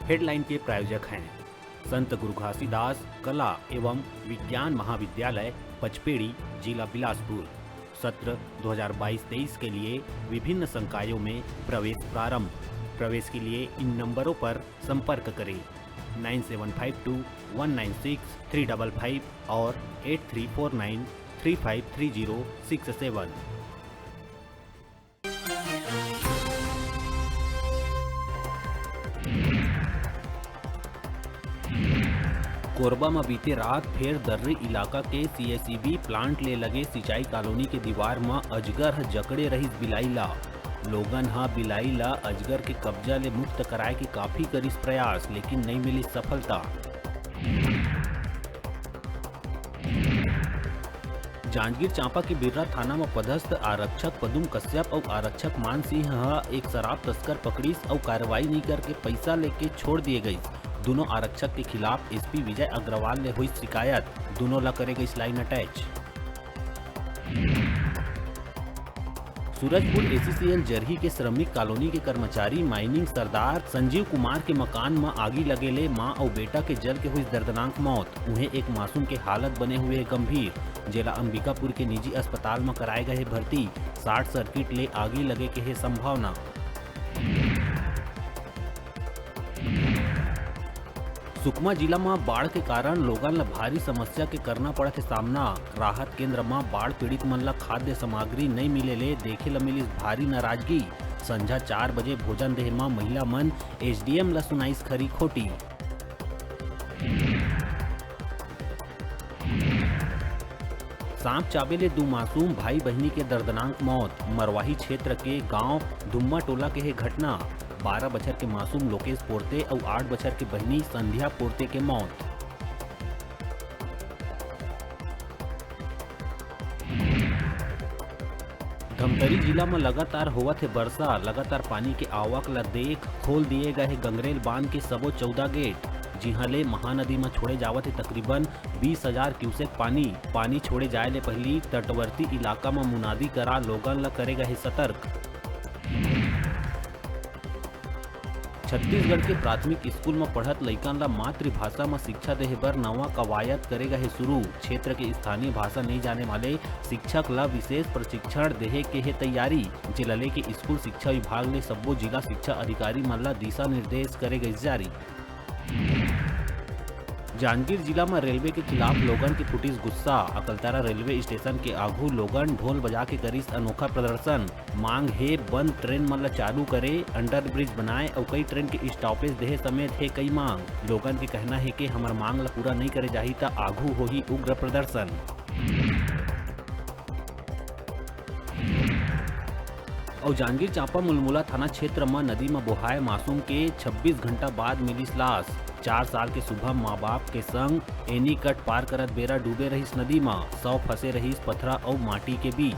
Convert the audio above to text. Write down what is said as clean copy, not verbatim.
Headline के प्रायोजक हैं संत गुरु घासीदास कला एवं विज्ञान महाविद्यालय पचपेड़ी, जिला बिलासपुर। सत्र 2022-23 के लिए विभिन्न संकायों में प्रवेश प्रारंभ। प्रवेश के लिए इन नंबरों पर संपर्क करें 9752196355 और 8349353067। कोरबा में बीते रात फिर दर्री इलाका के सीएसईबी प्लांट ले लगे सिंचाई कॉलोनी के दीवार में अजगर जकड़े रही बिलाईला। लोगन हा बिलाईला अजगर के कब्जा ले मुक्त कराए के काफी करिस प्रयास, लेकिन नहीं मिली सफलता। जांजगीर चांपा के बिर्रा थाना में पदस्थ आरक्षक पदुम कश्यप और आरक्षक मान सिंह एक शराब तस्कर पकड़ीस और कार्रवाई नहीं करके पैसा लेके छोड़ दिए गई। दोनों आरक्षक के खिलाफ एसपी विजय अग्रवाल ने हुई शिकायत। दोनों ला करे गई line attach. Surajpur ACCL Jarhi के श्रमिक कॉलोनी के कर्मचारी माइनिंग सरदार संजीव कुमार के मकान में आगी लगेले मां और बेटा के जल के हुई दर्दनाक मौत। उन्हें एक मासूम के हालत बने हुए गंभीर। जिला अंबिकापुर के निजी अस्पताल में कराए गए भर्ती। शॉर्ट सर्किट ले आगी लगे के है संभावना। सुकमा जिला में बाढ़ के कारण लोगन ला भारी समस्या के करना पड़त है सामना। राहत केंद्र में बाढ़ पीड़ित मन ला खाद्य सामग्री नहीं मिलेले देखे ला मिली भारी नाराजगी। संझा 4 बजे भोजन देह में महिला मन एसडीएम ला सुनाइस खरी खोटी। सांप चाबे ले 2 मासूम भाई बहनी के दर्दनाक मौत। मरवाही क्षेत्र के गांव दुम्मा टोला के है घटना। 12 बछर के मासूम लोकेश पोर्ते और 8 बछर की बहनी संध्या पोर्ते के मौत। धमतरी जिला में लगातार होवत है वर्षा। लगातार पानी के आवक ला देख खोल दिए गए है गंगरेल बांध के सबो 14 गेट। जिहां ले महानदी में छोड़े जावत है तकरीबन 20,000 क्यूसेक पानी छोड़े जाए ले पहली तटवर्ती इलाका में मुनादी करा लोगन ला करे गए सतर्क। छत्तीसगढ़ के प्राथमिक स्कूल में पढ़त लइकन ला मातृभाषा में शिक्षा देहे बर नवा कवायद करेगा है शुरू। क्षेत्र के स्थानीय भाषा नहीं जाने वाले शिक्षक ला विशेष प्रशिक्षण देहे के है तैयारी। जिला ले के स्कूल शिक्षा विभाग ने सब्बो जिला शिक्षा अधिकारी मन ला दिशा निर्देश करे गए जारी। जांजगीर जिला में रेलवे के खिलाफ लोगन के फुटिस गुस्सा। अकलतरा रेलवे स्टेशन के आगू लोगन ढोल बजा के करिस अनोखा प्रदर्शन। मांग है बंद ट्रेन मन ला चालू करे, अंडर ब्रिज बनाए और कई ट्रेन के स्टॉपेज देहे समेत है कई मांग। लोगन के कहना है कि हमार मांग ला पूरा नहीं करे जाही ता आगू होही उग्र प्रदर्शन। और जांजगीर चांपा मुलमुला थाना क्षेत्र में नदी में बोहाए मासूम के 26 घंटा बाद मिली लाश। 4 साल के शुभम माँ बाप के संग एनी कट पार करत बेरा डूबे रहीस नदी में। 100 फंसे रहीस पथरा और माटी के बीच।